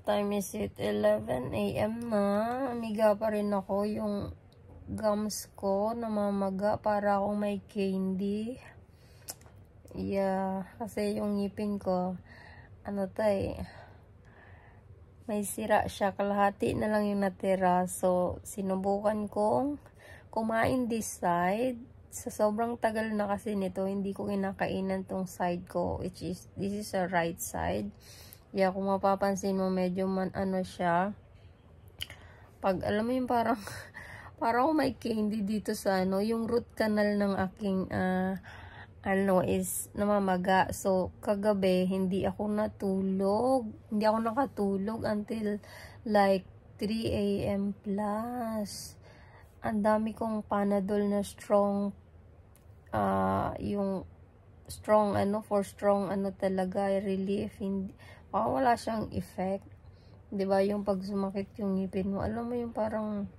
time is it? 11 AM na. Amiga pa rin ako. Yung gums ko namamaga para akong may candy. Yeah, kasi yung ngipin ko, may sira siya. Kalahati na lang yung natira. So, sinubukan kong kumain this side. Sa sobrang tagal na kasi nito, hindi ko kinakainan tong side ko, which is, this is a right side. Yeah, kung mapapansin mo, medyo siya. Pag, alam mo yung parang, parang may candy dito sa yung root canal ng aking, is namamaga. So, kagabi, hindi ako natulog. Hindi ako nakatulog until like 3 AM plus. Ang dami kong Panadol na strong, yung strong, for strong, talaga, relief. Hindi, wala siyang effect. 'Di ba yung pag sumakit yung ngipin mo, alam mo yung parang,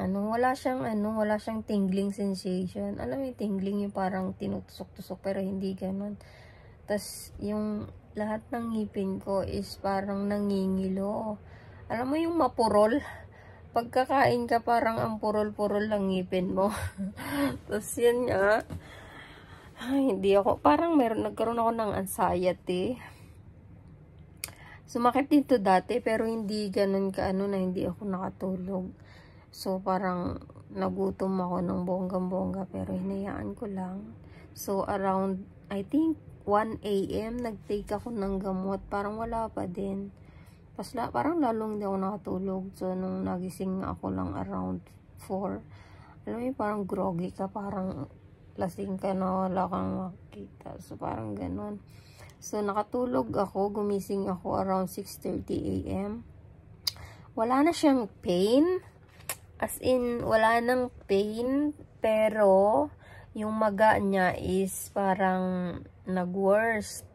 wala siyang tingling sensation. Alam mo yung tingling, yung parang tinutusok-tusok, pero hindi ganun. Tas yung lahat ng ngipin ko is parang nangingilo. Alam mo yung mapurol? Pagkakain ka, parang ang purol-purol lang ngipin mo. Tas yan nga. Ay, hindi ako, parang nagkaroon ako ng anxiety. Sumakit dito dati, pero hindi ganun na hindi ako nakatulog. So, parang nagutom ako ng bonggang-bongga, pero hinayaan ko lang. So, around, I think, 1 AM, nag-take ako ng gamot. Parang wala pa din. Parang lalong hindi ako nakatulog. So, nung nagising ako lang around 4, alam mo yung parang groggy ka, parang lasing ka na wala kang makita. So, parang ganun. So, nakatulog ako, gumising ako around 6:30 AM. Wala na siyang pain. As in, wala nang pain, pero yung maga niya is parang nag-worse.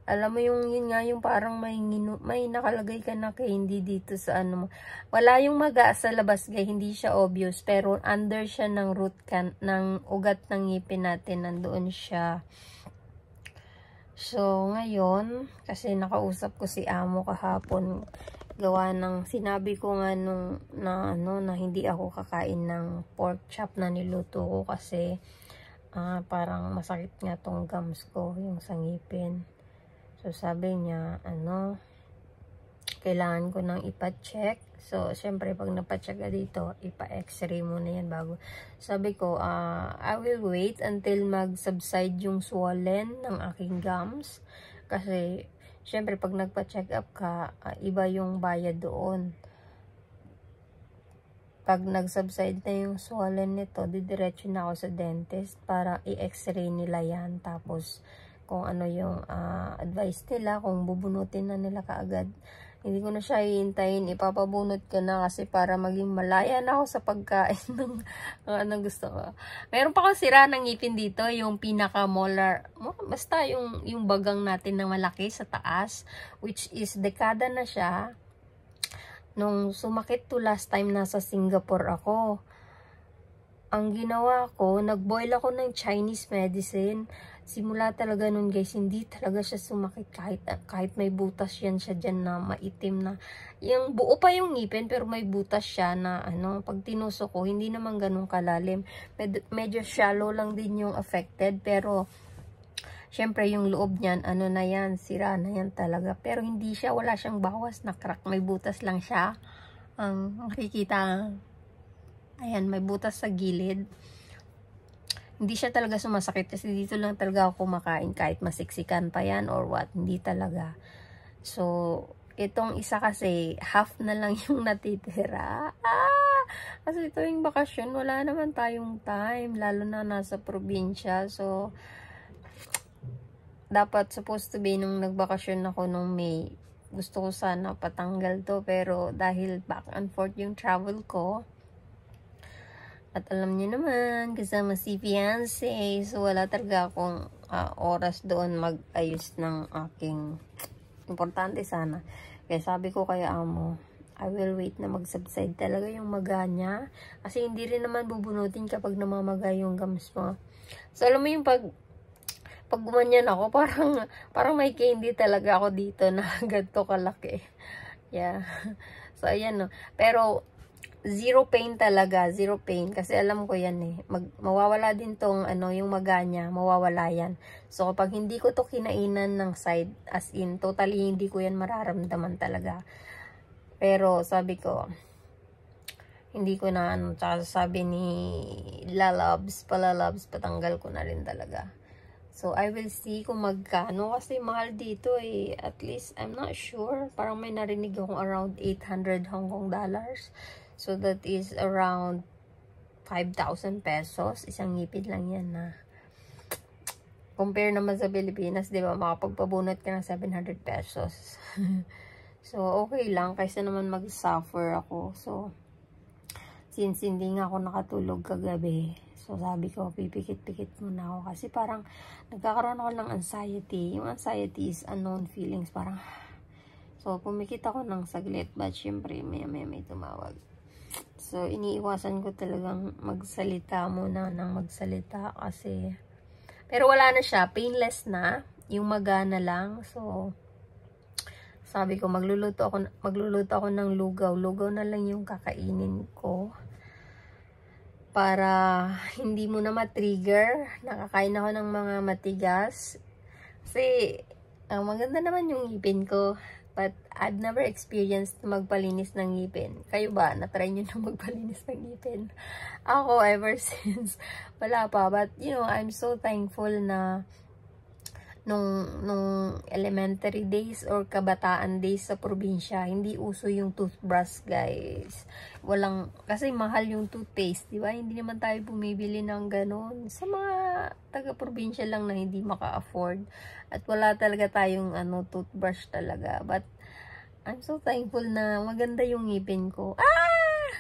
Alam mo yung, yun nga, yung parang may nakalagay ka na candy dito sa mo. Wala yung maga sa labas, guys, hindi siya obvious, pero under siya ng root ng ugat ng ngipin natin, nandoon siya. So, ngayon, kasi nakausap ko si amo kahapon, gawa ng sinabi ko nga na hindi ako kakain ng pork chop na niluto ko kasi parang masakit nga tong gums ko, yung sa ngipin. So, sabi niya, kailangan ko nang ipa-check. So, syempre, pag napacheck ka dito, ipa-x-ray muna yan bago. Sabi ko, I will wait until mag-subside yung swollen ng aking gums. Kasi, syempre, pag nagpa-check up ka, iba yung bayad doon. Pag nag-subside na yung swollen nito, didiretso na ako sa dentist para i-x-ray nila yan. Tapos, kung ano yung advice nila, kung bubunutin na nila kaagad. Hindi ko na siya hihintayin, ipapabunot ko na kasi para maging malaya na ako sa pagkain ng anong gusto ko. Meron pa akong sira ng ngipin dito, yung pinaka-molar, basta yung bagang natin na malaki sa taas, which is dekada na siya. Nung sumakit to last time, nasa Singapore ako. Ang ginawa ko, nag-boil ako ng Chinese medicine. Simula talaga nun, guys, hindi talaga siya sumakit kahit may butas yan siya dyan na maitim na. Yung buo pa yung ngipin pero may butas siya na pag tinusok ko, hindi naman ganun kalalim. Medyo shallow lang din yung affected, pero syempre yung loob niyan, na yan, sira na yan talaga. Pero hindi siya, wala siyang bawas na crack, may butas lang siya. Ang makikita, ayan, may butas sa gilid. Hindi siya talaga sumasakit kasi dito lang talaga ako kumakain kahit masiksikan pa yan or what. Hindi talaga. So, itong isa kasi, half na lang yung natitira. Kasi ito yung bakasyon, wala naman tayong time. Lalo na nasa probinsya. So, dapat supposed to be nung nagbakasyon ako nung May. Gusto ko sana patanggal to. Pero dahil back and forth yung travel ko, at alam niyo naman, kasama si fiancé, so wala talaga akong oras doon mag-ayos ng aking importante sana. Kaya sabi ko kay amo, I will wait na mag-subside talaga yung maga niya. Kasi hindi rin naman bubunutin kapag namamaga yung gums mo. So alam mo yung pag pag gumanyan ako, parang may candy talaga ako dito na ganito kalaki. Yeah. So, ayan, no. Pero, zero pain talaga. Zero pain. Kasi alam ko yan eh. Mawawala din tong, yung maga niya. Mawawala yan. So, kapag hindi ko to kinainan ng side, as in, totally hindi ko yan mararamdaman talaga. Pero, sabi ko, hindi ko na, tsaka sabi ni Palalabs, patanggal ko na rin talaga. So, I will see kung magkano. Kasi mahal dito eh. At least, I'm not sure. Parang may narinig akong around 800 Hong Kong dollars. So, that is around 5,000 pesos. Isang ngipin lang yan na. Compare naman sa Pilipinas, di ba? Makapagpabunot ka ng 700 pesos. So, okay lang. Kaysa naman mag-suffer ako. So, since hindi nga ako nakatulog kagabi, so sabi ko, pipikit-pikit muna ako. Kasi parang nagkakaroon ako ng anxiety. Yung anxiety is unknown feelings. Parang, so pumikit ako ng saglit. But syempre, maya-maya may tumawag. So, iniiwasan ko talagang magsalita muna ng magsalita. Kasi, pero wala na siya. Painless na. Yung magana lang. So, sabi ko, magluluto ako ng lugaw. Lugaw na lang yung kakainin ko. Para hindi mo na ma-trigger. Nakakain ako ng mga matigas. Kasi, maganda naman yung ngipin ko. But, I've never experienced magpalinis ng ngipin. Kayo ba? Na-try nyo na magpalinis ng ngipin? Ako, ever since, wala pa. But, you know, I'm so thankful na nung elementary days or kabataan days sa probinsya, hindi uso yung toothbrush, guys. Kasi mahal yung toothpaste, di ba? Hindi naman tayo bumibili ng ganon. Sa mga taga-probinsya lang na hindi maka-afford. At wala talaga tayong toothbrush talaga. But, I'm so thankful na maganda yung ngipin ko.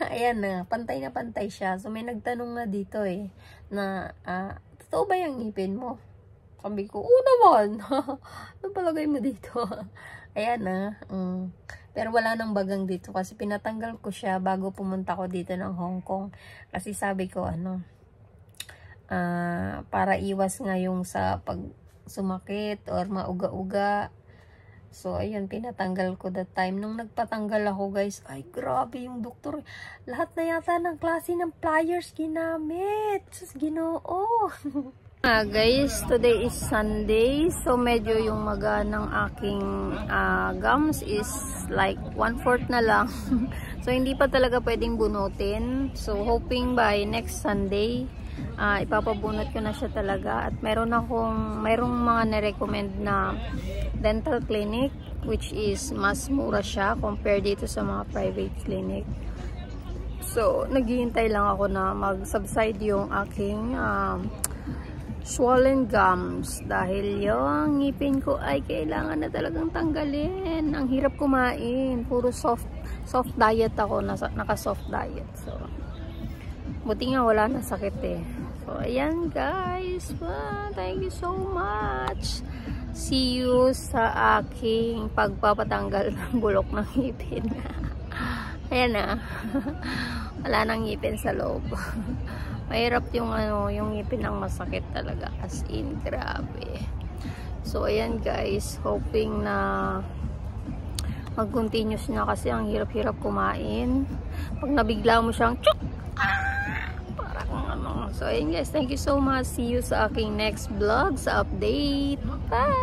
Ayan na, pantay siya. So, may nagtanong na dito eh, na, totoo ba yung ngipin mo? Sabi ko, oo naman. Ano palagay mo dito? Ayan na. Pero wala nang bagang dito kasi pinatanggal ko siya bago pumunta ko dito ng Hong Kong. Kasi sabi ko, para iwas nga yung sa pag sumakit or mauga-uga. So, ayun, pinatanggal ko that time. Nung nagpatanggal ako, guys, ay, grabe yung doktor. Lahat na yata ng klase ng pliers ginamit. Sus, Ginoo. Guys, today is Sunday, so medyo yung maga ng aking gums is like 1/4 na lang. So hindi pa talaga pwedeng bunutin. So hoping by next Sunday, ipapabunot ko na siya talaga. At merong mga na-recommend na dental clinic, which is mas mura siya compared dito sa mga private clinic. So naghihintay lang ako na mag-subside yung aking swollen gums dahil yung ngipin ko ay kailangan na talagang tanggalin. Ang hirap kumain, puro soft diet ako, naka soft diet. So buti nga wala na sakit eh. So ayan guys, thank you so much. See you sa aking pagpapatanggal ng bulok ng ngipin. Ayan na. Wala nang ngipin sa loob. Mahirap yung ngipin ang masakit talaga, as in, grabe. So ayan guys, hoping na mag-continuous na kasi ang hirap-hirap kumain. Pag nabigla mo siyang chuk! Parang So ayan guys, thank you so much. See you sa aking next vlog sa update. Bye!